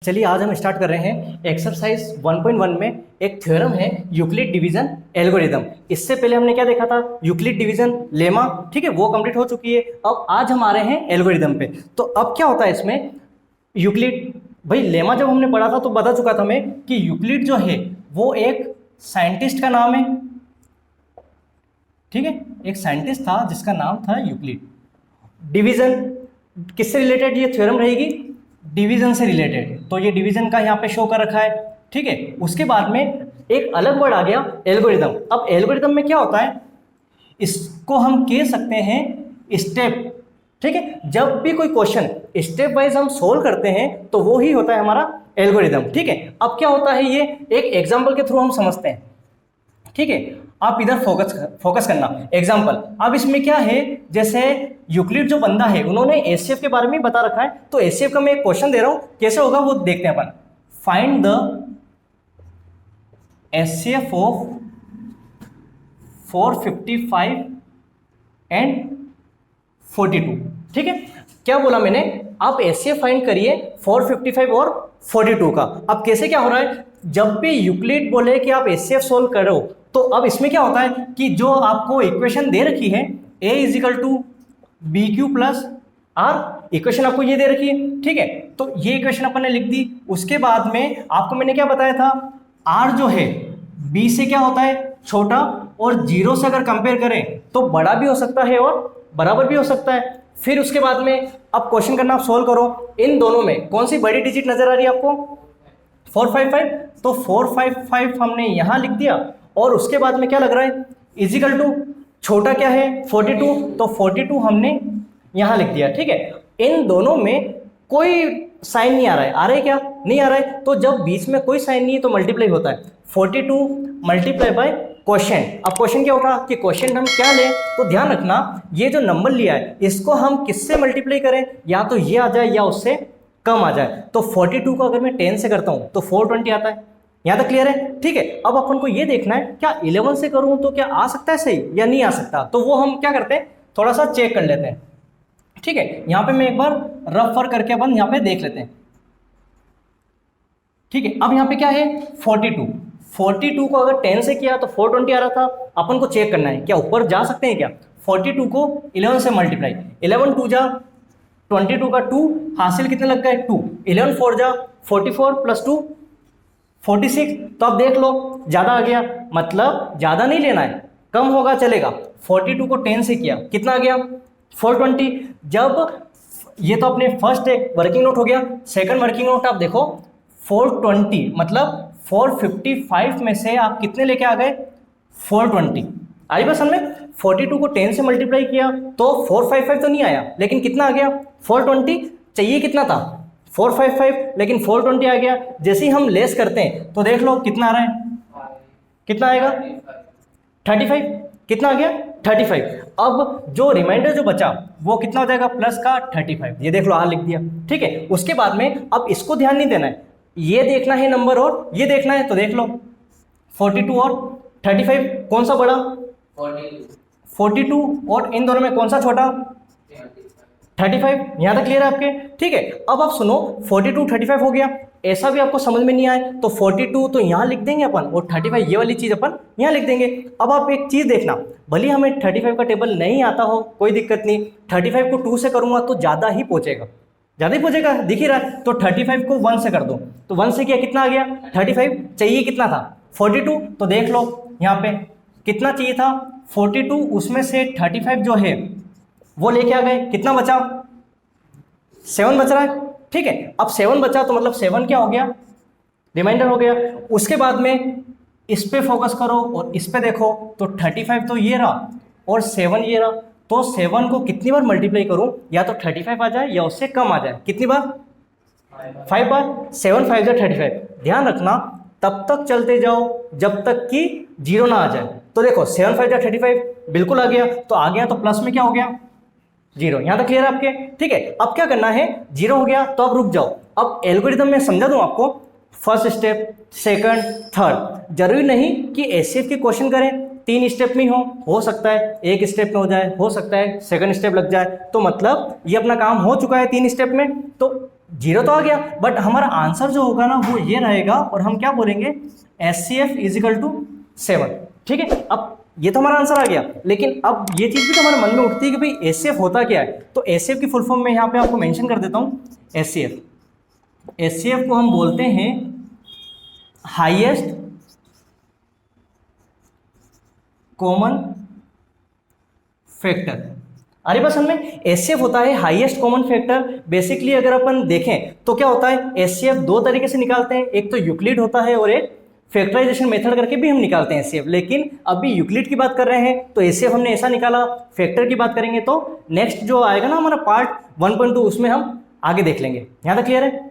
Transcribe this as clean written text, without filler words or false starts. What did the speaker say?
चलिए आज हम स्टार्ट कर रहे हैं एक्सरसाइज 1.1 में एक थ्योरम है यूक्लिड डिवीजन एल्गोरिदम। इससे पहले हमने क्या देखा था, यूक्लिड डिवीजन लेमा, ठीक है, वो कंप्लीट हो चुकी है। अब आज हम आ रहे हैं एल्गोरिदम पे। तो अब क्या होता है इसमें, यूक्लिड भाई लेमा जब हमने पढ़ा था तो बता चुका था मैं कि यूक्लिड जो है वो एक साइंटिस्ट का नाम है, ठीक है, एक साइंटिस्ट था जिसका नाम था यूक्लिड। डिवीजन किससे रिलेटेड ये थ्योरम रहेगी, डिवीजन से रिलेटेड, तो ये डिवीजन का यहाँ पे शो कर रखा है, ठीक है। उसके बाद में एक अलग वर्ड आ गया एल्गोरिदम। अब एल्गोरिदम में क्या होता है, इसको हम कह सकते हैं स्टेप, ठीक है। जब भी कोई क्वेश्चन स्टेप वाइज हम सोल्व करते हैं तो वो ही होता है हमारा एल्गोरिदम, ठीक है। अब क्या होता है ये एक एग्जाम्पल के थ्रू हम समझते हैं, ठीक है। आप इधर फोकस करना एग्जाम्पल। अब इसमें क्या है, जैसे यूक्लिड जो बंदा है उन्होंने एचसीएफ के बारे में बता रखा है, तो एचसीएफ का मैं एक क्वेश्चन दे रहा हूं, कैसे होगा वो देखते हैं अपन। Find the HCF of 455 and 42, ठीक है। क्या बोला मैंने, आप एचसीएफ फाइंड करिए 455 और 42 का। अब कैसे क्या हो रहा है, जब भी यूक्लिड बोले कि आप एचसीएफ सोल्व करो, तो अब इसमें क्या होता है कि जो आपको इक्वेशन दे रखी है a equal to B Q plus R, equation आपको ये दे रखी है, ठीक है। तो ये इक्वेशन अपन ने लिख दी। उसके बाद में आपको मैंने क्या बताया था, r जो है b से क्या होता है छोटा, और 0 से अगर कंपेयर करें तो बड़ा भी हो सकता है और बराबर भी हो सकता है। फिर उसके बाद में अब क्वेश्चन करना, आप सोल्व करो, इन दोनों में कौन सी बड़ी डिजिट नजर आ रही है आपको, 455, तो 455 हमने यहां लिख दिया, और उसके बाद में क्या लग रहा है इजिकल टू छोटा क्या है 42, तो 42 हमने यहां लिख दिया, ठीक है। इन दोनों में कोई साइन नहीं आ रहा है, आ रहा है क्या, नहीं आ रहा है। तो जब बीच में कोई साइन नहीं है तो मल्टीप्लाई होता है 42 मल्टीप्लाई बाय क्वेश्चन। अब क्वेश्चन क्या उठा कि क्वेश्चन हम क्या लें, तो ध्यान रखना ये जो नंबर लिया है इसको हम किससे मल्टीप्लाई करें, या तो ये आ जाए या उससे कम आ जाए। तो 42 को अगर मैं 10 से करता हूं तो 420 आता है। यहां तक क्लियर है, ठीक है। अब अपन को ये देखना है क्या 11 से करूं तो क्या आ सकता है सही या नहीं आ सकता, तो वो हम क्या करते हैं थोड़ा सा चेक कर लेते हैं, ठीक है। यहां पे मैं एक बार रफ वर्क करके अपन यहां पे देख लेते हैं, ठीक है। अब यहां पे क्या है 42 को अगर 10 से किया तो 420 आ रहा था। अपन को चेक करना है क्या ऊपर जा सकते हैं क्या, 42 को 11 से मल्टीप्लाई, 11 2 जा 22 का 2 हासिल कितने लग गए 2, 11 4 जा 44 प्लस 2 46। तो अब देख लो ज्यादा आ गया, मतलब ज्यादा नहीं लेना है, कम होगा चलेगा। 42 को 10 से किया कितना आ गया 420। जब ये तो अपने फर्स्ट एक वर्किंग नोट हो गया, सेकंड वर्किंग नोट आप देखो 420, मतलब 455 में से आप कितने लेके आ गए 420। आई बस हमने 42 को 10 से मल्टीप्लाई किया तो 455 तो नहीं आया, लेकिन कितना आ गया 420। चाहिए कितना था 455, लेकिन 420 आ गया। जैसे ही हम लेस करते हैं तो देख लो कितना आ रहा है, कितना आएगा 35, कितना आ गया 35। अब जो रिमाइंडर जो बचा वो कितना हो जाएगा प्लस का 35, ये देख लो लिख दिया, ठीक है। उसके बाद में अब इसको ध्यान नहीं देना है, ये देखना है नंबर और ये देखना है, तो देख लो 42 और 35 कौन सा बड़ा 42, और इन दोनों में कौन सा छोटा 35। यहां तक क्लियर है आपके, ठीक है। अब आप सुनो 42 35 हो गया, ऐसा भी आपको समझ में नहीं आए तो 42 तो यहां लिख देंगे अपन, और 35 ये वाली चीज अपन यहां लिख देंगे। अब आप एक चीज देखना, भले हमें 35 का टेबल नहीं आता हो कोई दिक्कत नहीं, 35 को 2 से करूंगा तो ज्यादा ही पहुंचेगा, ज्यादा ही पहुंचेगा, दिख ही रहा है। तो 35 को 1 से कर दो, तो 1 से किया कितना आ गया 35। चाहिए कितना था 42, तो देख लो यहाँ पे कितना चाहिए था 42, उसमें से 35 जो है वो लेके आ गए, कितना बचा 7 बच रहा है, ठीक है। अब 7 बचा तो मतलब 7 क्या हो गया रिमाइंडर हो गया। उसके बाद में इस पे फोकस करो और इस पे देखो, तो 35 तो ये रहा और 7 ये रहा, तो 7 को कितनी बार मल्टीप्लाई करूं, या तो 35 आ जाए या उससे कम आ जाए, कितनी बार 5 बार, 7 5 35। ध्यान रखना तब तक चलते जाओ जब तक कि 0 ना आ जाए। तो देखो 7 5 35 बिल्कुल आ गया, तो आ गया तो प्लस में क्या हो गया 0। यहां तक क्लियर है आपके, ठीक है। अब क्या करना है 0 हो गया तो अब रुक जाओ। अब एल्गोरिदम में समझा दूं आपको, फर्स्ट स्टेप सेकंड थर्ड, जरूरी नहीं कि एचसीएफ के क्वेश्चन करें 3 स्टेप में हो सकता है 1 स्टेप में हो जाए, हो सकता है सेकंड स्टेप लग जाए, तो मतलब ये अपना काम हो चुका है 3 स्टेप में। तो जीरो तो आ गया, बट हमारा आंसर जो होगा ना वो ये रहेगा, और हम क्या बोलेंगे, HCF इजिकल टू 7। ठीक है, अब ये तो हमारा आंसर आ गया, लेकिन अब ये चीज भी तो हमारे मन में उठती है कि भाई HCF होता क्या है। तो HCF की फुल फॉर्म में यहाँ पे आपको मेंशन कर देता हूँ। HCF को हम बोलते हैं हाईएस्ट कॉमन फैक्टर। अरे बस हमें HCF होता है हाईएस्ट कॉमन फैक्टर। बेसिकली अगर अपन देखें तो क्या होता है, HCF दो तरीके से निकालते हैं, एक तो यूक्लिड होता है और एक फैक्टराइजेशन मेथड करके भी हम निकालते हैं HCF। लेकिन अभी यूक्लिड की बात कर रहे हैं तो HCF हमने ऐसा निकाला। फैक्टर की बात करेंगे तो नेक्स्ट जो आएगा ना हमारा पार्ट 1.2 उसमें हम आगे देख लेंगे। यहाँ तक क्लियर है?